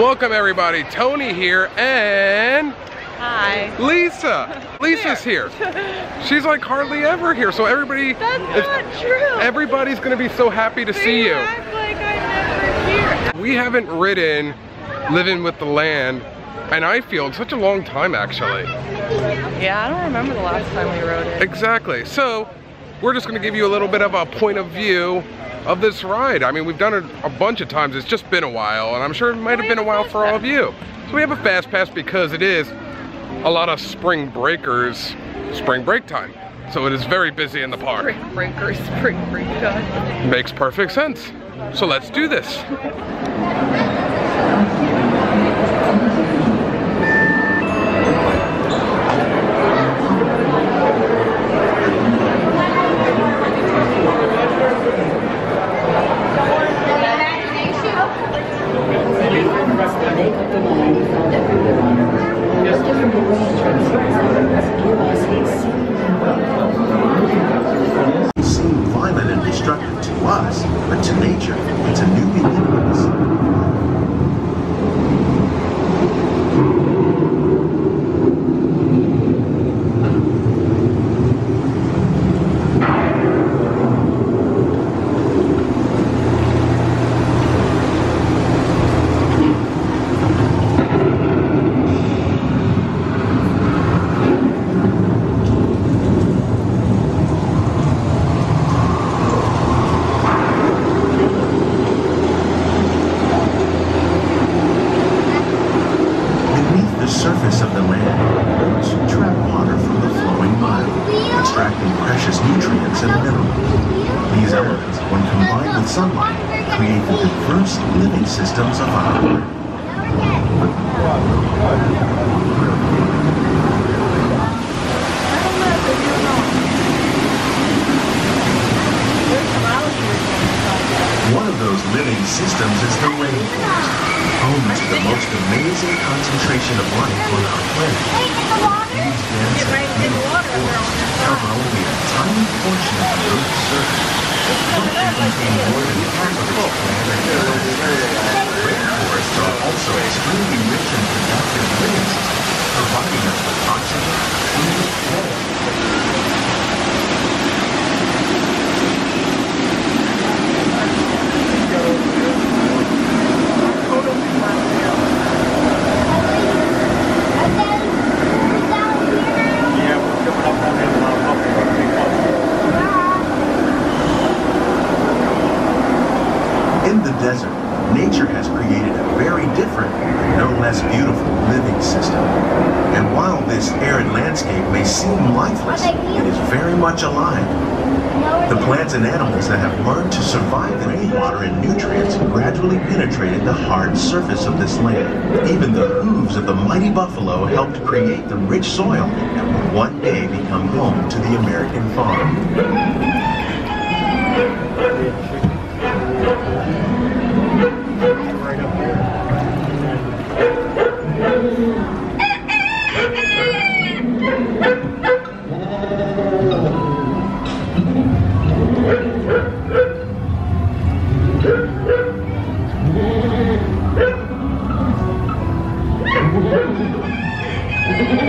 Welcome everybody, Tony here and hi, Lisa. Lisa's here. She's like hardly ever here, so everybody. That's not true. Everybody's gonna be so happy to see you. Act like I'm never here. We haven't ridden Living with the Land, and I feel such a long time actually. Yeah, I don't remember the last time we rode it. Exactly. So we're just gonna give you a little bit of a point of view of this ride. I mean, we've done it a bunch of times. It's just been a while, and I'm sure it might have been a while for all of you. So we have a fast pass because it is a lot of spring breakers, spring break time. So it is very busy in the park. Spring breakers, spring break time. Makes perfect sense. So let's do this. Seem violent and destructive to us, but to nature, it's a new beginning. The surface of the land roots trap water from the flowing mud, extracting precious nutrients and minerals. These elements, when combined with sunlight, create the diverse living systems of our Earth. One of those living systems is the rainforest, home to the most amazing concentration of life on our planet. These dense and beautiful forests cover only a tiny portion of the Earth's surface, but they contain more than half of its plant and animal species. Rainforests are also extremely rich and productive living systems, providing us with oxygen, food, and in the desert, nature has created a very different, but no less beautiful living system. And while this arid landscape may seem lifeless, it is very much alive. The plants and animals that have learned to survive the rainwater and nutrients gradually penetrated the hard surface of this land. Even the hooves of the mighty buffalo helped create the rich soil that will one day become home to the American farm.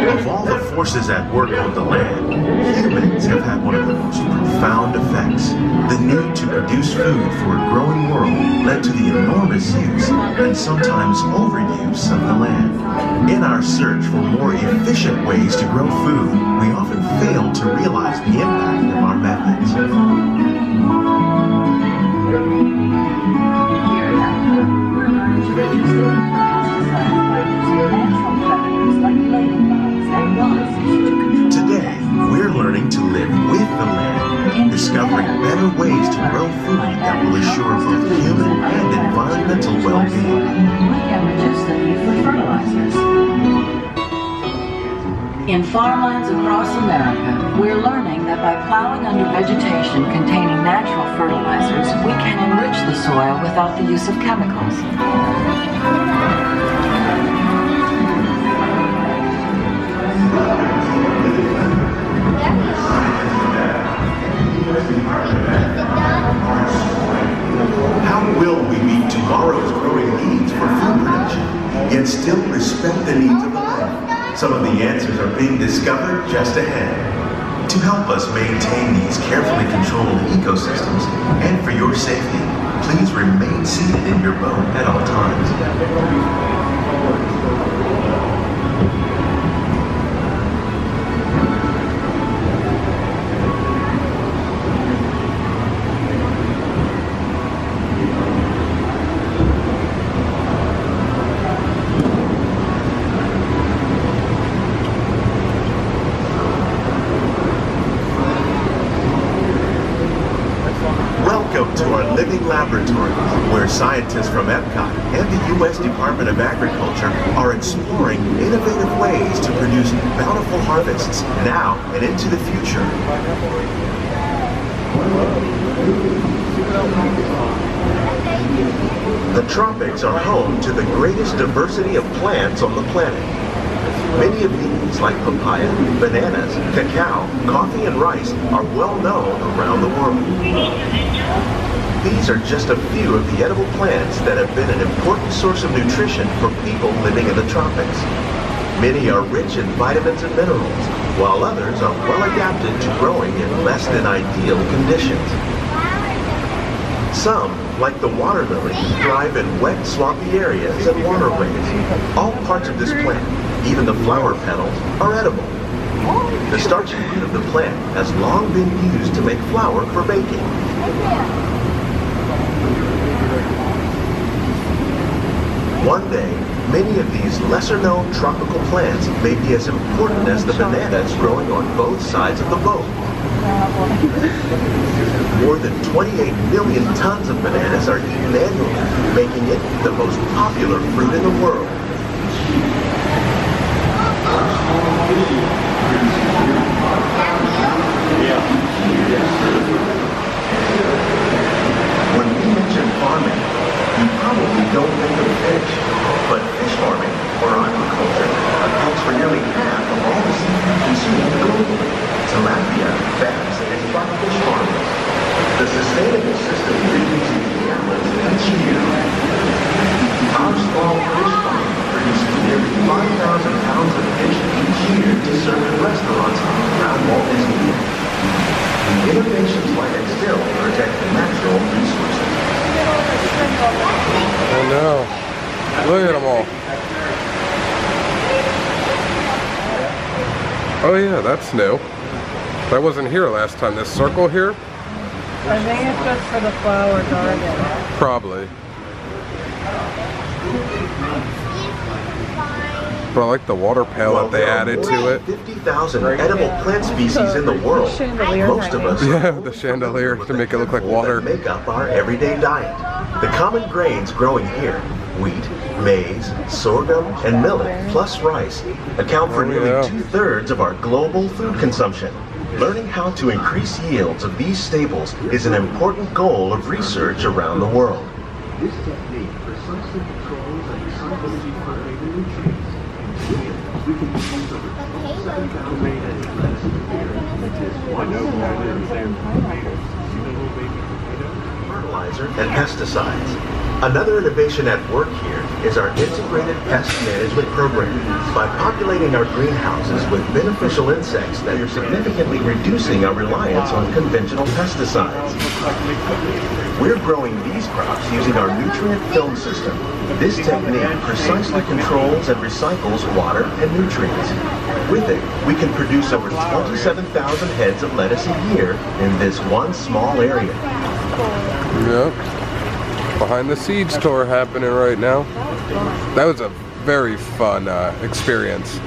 Of all the forces at work on the land, humans have had one of the most profound effects. The need to produce food for a growing world led to the enormous use and sometimes overuse of the land. In our search for more efficient ways to grow food, we often fail to realize the impact of our methods. Today, we're learning to live with the land, discovering better ways to grow food that will assure both human and environmental well-being. We can reduce the need for fertilizers. In farmlands across America, we're learning that by plowing under vegetation containing natural fertilizers, we can enrich the soil without the use of chemicals. How will we meet tomorrow's growing needs for food production? and still respect the needs of the land? Some of the answers are being discovered just ahead. To help us maintain these carefully controlled ecosystems and for your safety, please remain seated in your boat at all times. Welcome to our living laboratory, where scientists from Epcot and the U.S. Department of Agriculture are exploring innovative ways to produce bountiful harvests now and into the future. The tropics are home to the greatest diversity of plants on the planet. Many of these, like papaya, bananas, cacao, coffee, and rice, are well known around the world. These are just a few of the edible plants that have been an important source of nutrition for people living in the tropics. Many are rich in vitamins and minerals, while others are well adapted to growing in less than ideal conditions. Some, like the water lily, thrive in wet, swampy areas and waterways. All parts of this plant, even the flower petals, are edible. The starchy root of the plant has long been used to make flour for baking. One day, many of these lesser-known tropical plants may be as important as the bananas growing on both sides of the boat. More than 28 million tons of bananas are eaten annually, making it the most popular fruit in the world. When we mention farming, you probably don't think of fish, but fish farming, or aquaculture, accounts for nearly half of all the seafood consumed globally. Tilapia, bass, and exotic fish farming. The sustainable system produces gallons each year. Our small fish farm produces nearly 5,000 pounds of fish each year to serve in restaurants around Walt Disney World. Innovations like it still protect the natural resources. Oh no. Look at them all. Oh yeah, that's new. That wasn't here last time. This circle here? I think it's just for the flower garden. Probably. But I like the water pail that they added to it. 50,000 edible plant species in the world. Most of us the chandelier to make it look like water. Make up our everyday diet. The common grains growing here, wheat, maize, sorghum, and millet, plus rice, account for nearly 2/3 of our global food consumption. Learning how to increase yields of these staples is an important goal of research around the world. This technique precisely controls and recycles decontaminated nutrients. We can use over 7,000 lettuce a year, which is 1 fertilizer and pesticides. Another innovation at work here is our integrated pest management program. By populating our greenhouses with beneficial insects that are significantly reducing our reliance on conventional pesticides. We're growing these crops using our nutrient film system. This technique precisely controls and recycles water and nutrients. With it, we can produce over 27,000 heads of lettuce a year in this one small area. Yep. Behind the scenes tour happening right now. That was a very fun experience.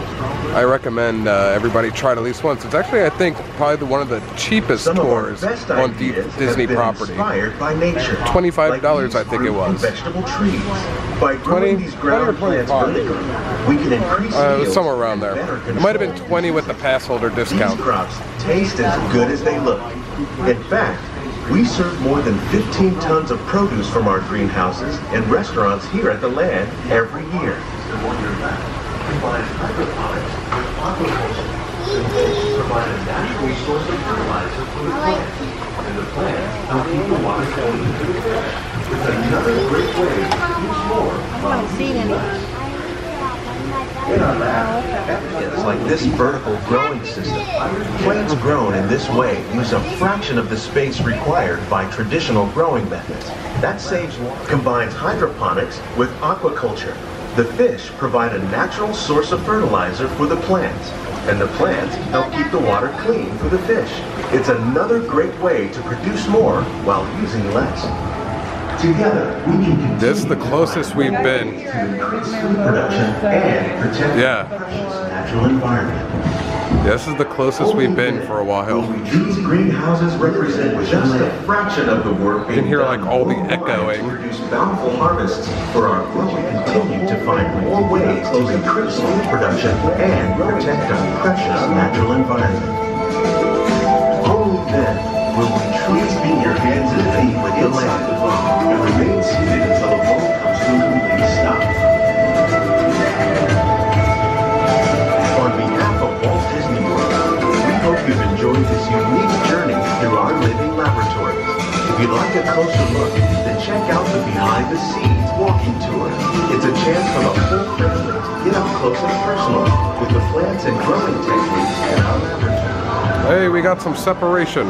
I recommend everybody try it at least once. It's actually, I think, probably one of the cheapest tours on Disney property. By nature, $25, I think it was. Vegetable trees. By growing these ground plants vertically, we can increase it was somewhere around there. It might have been 20 with the pass holder discount. These crops taste as good as they look. In fact, we serve more than 15 tons of produce from our greenhouses and restaurants here at the land every year. Provide a natural source of fertilizer for the plants, and the plants will keep the water flowing into the ground. It's another great way to produce more. I haven't seen any. It's like this vertical growing system. Plants grown in this way use a fraction of the space required by traditional growing methods. That saves water. Combines hydroponics with aquaculture. The fish provide a natural source of fertilizer for the plants, and the plants help keep the water clean for the fish. It's another great way to produce more while using less. Together, we can continue. This is the closest we've been. To increase food production and protect the precious natural environment. This is the closest we've been for a while. These greenhouses represent just a fraction of the work being You can hear done like all the worldwide echoing. to produce bountiful harvests for our growers. We continue to find more ways to increase food production and protect our precious natural environment. Only then will we truly be your hands and feet with the land and remain seated until the boat comes to a complete stop. On behalf of Walt Disney World, we hope you've enjoyed this unique journey through our living laboratories. If you'd like a closer look, then check out the Behind the Scenes walking tour. It's a chance for the whole family to get up close and personal with the plants and growing techniques in our laboratory. Hey, we got some separation.